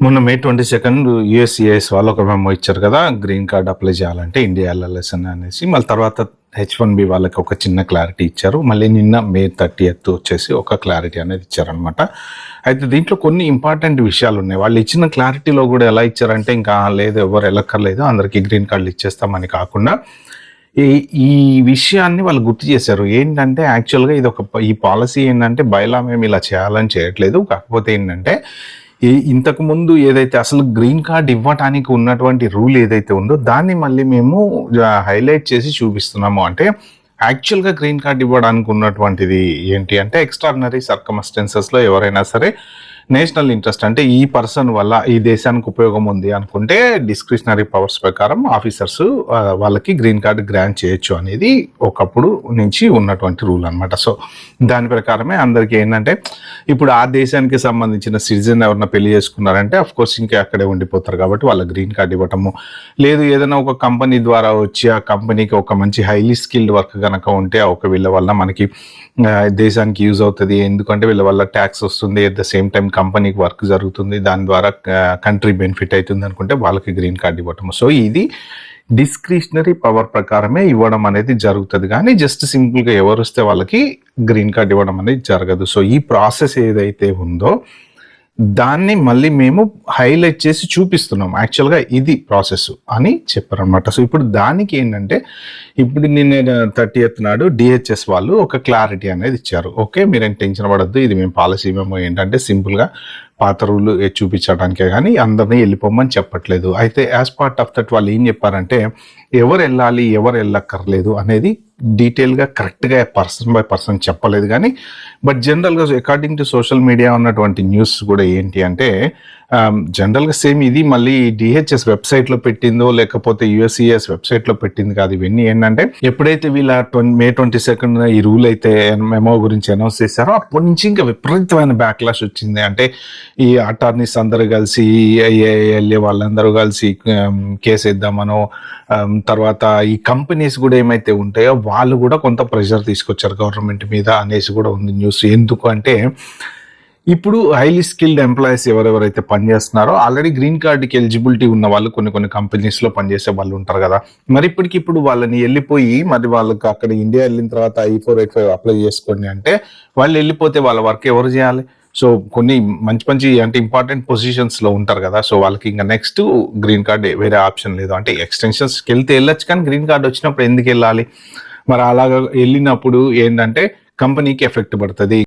మొన్న మే 22 యూఎస్సిఐఎస్ వాళ్ళు ఒక మెమో ఇచ్చారు కదా, గ్రీన్ కార్డ్ అప్లై చేయాలంటే ఇండియా వెళ్ళాల్సిన అనేసి. మళ్ళీ తర్వాత H1B వాళ్ళకి ఒక చిన్న క్లారిటీ ఇచ్చారు. మళ్ళీ నిన్న మే 30 వచ్చేసి ఒక క్లారిటీ అనేది ఇచ్చారనమాట. అయితే దీంట్లో కొన్ని ఇంపార్టెంట్ విషయాలు ఉన్నాయి. వాళ్ళు ఇచ్చిన క్లారిటీలో కూడా ఎలా ఇచ్చారంటే, ఇంకా లేదు ఎవరు వెళ్ళక్కర్లేదు, అందరికీ గ్రీన్ కార్డులు ఇచ్చేస్తామని కాకుండా ఈ విషయాన్ని వాళ్ళు గుర్తు చేశారు. ఏంటంటే యాక్చువల్గా ఇది ఈ పాలసీ ఏంటంటే బైలా మేము ఇలా చేయాలని చేయట్లేదు. కాకపోతే ఏంటంటే ఇంతకు ముందు ఏదైతే అసలు గ్రీన్ కార్డ్ ఇవ్వటానికి ఉన్నటువంటి రూల్ ఏదైతే ఉందో దాన్ని మళ్ళీ మేము హైలైట్ చేసి చూపిస్తున్నాము. అంటే యాక్చువల్గా గ్రీన్ కార్డ్ ఇవ్వడానికి ఉన్నటువంటిది ఏంటి అంటే, ఎక్స్ట్రాడినరీ సర్కమ్స్టెన్సెస్లో ఎవరైనా సరే నేషనల్ ఇంట్రెస్ట్ అంటే ఈ పర్సన్ వల్ల ఈ దేశానికి ఉపయోగం ఉంది అనుకుంటే డిస్క్రిషనరీ పవర్స్ ప్రకారం ఆఫీసర్స్ వాళ్ళకి గ్రీన్ కార్డ్ గ్రాంట్ చేయొచ్చు అనేది ఒకప్పుడు నుంచి ఉన్నటువంటి రూల్ అనమాట. సో దాని ప్రకారమే అందరికీ ఏంటంటే, ఇప్పుడు ఆ దేశానికి సంబంధించిన సిటిజన్ ఎవరన్నా పెళ్లి చేసుకున్నారంటే అఫ్ కోర్స్ ఇంకా అక్కడే ఉండిపోతారు కాబట్టి వాళ్ళ గ్రీన్ కార్డ్ ఇవ్వటము, లేదు ఏదైనా ఒక కంపెనీ ద్వారా వచ్చి ఆ కంపెనీకి ఒక మంచి హైలీ స్కిల్డ్ వర్క్ కనుక ఉంటే ఒక వీళ్ళ వల్ల మనకి దేశానికి యూజ్ అవుతుంది, ఎందుకంటే వీళ్ళ వల్ల ట్యాక్స్ వస్తుంది, అట్ ద సేమ్ టైం కంపెనీకి వర్క్ జరుగుతుంది, దాని ద్వారా కంట్రీ బెనిఫిట్ అవుతుంది అనుకుంటే వాళ్ళకి గ్రీన్ కార్డ్ ఇవ్వటం. సో ఇది డిస్క్రిషనరీ పవర్ ప్రకారమే ఇవ్వడం అనేది జరుగుతుంది, కానీ జస్ట్ సింపుల్గా ఎవరు వస్తే వాళ్ళకి గ్రీన్ కార్డ్ ఇవ్వడం అనేది జరగదు. సో ఈ ప్రాసెస్ ఏదైతే ఉందో దాన్ని మళ్ళీ మేము హైలైట్ చేసి చూపిస్తున్నాం, యాక్చువల్గా ఇది ప్రాసెస్ అని చెప్పారనమాట. సో ఇప్పుడు దానికి ఏంటంటే, ఇప్పుడు నిన్న 30th నాడు డిహెచ్ఎస్ వాళ్ళు ఒక క్లారిటీ అనేది ఇచ్చారు. ఓకే, మీరేం టెన్షన్ పడద్దు, ఇది మేము పాలసీ మేము ఏంటంటే సింపుల్గా పాత రూల్ చూపించడానికే కానీ అందరినీ వెళ్ళిపోమని చెప్పట్లేదు. అయితే యాజ్ పార్ట్ ఆఫ్ దట్ వాళ్ళు ఏం చెప్పారంటే, ఎవరు వెళ్ళాలి ఎవరు వెళ్ళక్కర్లేదు అనేది డీటెయిల్గా కరెక్ట్గా పర్సన్ బై పర్సన్ చెప్పలేదు, కానీ బట్ జనరల్గా అకార్డింగ్ టు సోషల్ మీడియా ఉన్నటువంటి న్యూస్ కూడా ఏంటి అంటే, జనరల్గా సేమ్ ఇది మళ్ళీ డిహెచ్ఎస్ వెబ్సైట్లో పెట్టిందో లేకపోతే యుఎస్సిఎస్ వెబ్సైట్లో పెట్టింది కాదు. ఇవన్నీ ఏంటంటే ఎప్పుడైతే వీళ్ళ మే 22 ఈ రూల్ అయితే మెమో గురించి అనౌన్స్ చేశారో అప్పటి నుంచి ఇంకా విపరీతమైన బ్యాక్లాష్ వచ్చింది. అంటే ఈ అటార్నీస్ అందరూ కలిసి వెళ్ళే వాళ్ళందరూ కలిసి కేసు వేద్దామనో, తర్వాత ఈ కంపెనీస్ కూడా ఏమైతే ఉంటాయో వాళ్ళు కూడా కొంత ప్రెషర్ తీసుకొచ్చారు గవర్నమెంట్ మీద అనేసి కూడా ఉంది న్యూస్. ఎందుకు అంటే, ఇప్పుడు హైలీ స్కిల్డ్ ఎంప్లాయీస్ ఎవరెవరైతే పనిచేస్తున్నారో ఆల్రెడీ గ్రీన్ కార్డుకి ఎలిజిబిలిటీ ఉన్న వాళ్ళు కొన్ని కంపెనీస్లో పనిచేసే వాళ్ళు ఉంటారు కదా, మరి ఇప్పటికిప్పుడు వాళ్ళని వెళ్ళిపోయి మరి వాళ్ళకి అక్కడ ఇండియా వెళ్ళిన తర్వాత I-485 అప్లై చేసుకోండి అంటే వాళ్ళు వెళ్ళిపోతే వాళ్ళ వర్క్ ఎవరు చేయాలి? సో కొన్ని మంచి అంటే ఇంపార్టెంట్ పొజిషన్స్లో ఉంటారు కదా, సో వాళ్ళకి ఇంకా నెక్స్ట్ గ్రీన్ కార్డ్ వేరే ఆప్షన్ లేదు. అంటే ఎక్స్టెన్షన్స్కి వెళ్తే వెళ్ళొచ్చు, కానీ గ్రీన్ కార్డ్ వచ్చినప్పుడు ఎందుకు వెళ్ళాలి? మరి అలాగా వెళ్ళినప్పుడు ఏంటంటే కంపెనీకి ఎఫెక్ట్ పడుతుంది.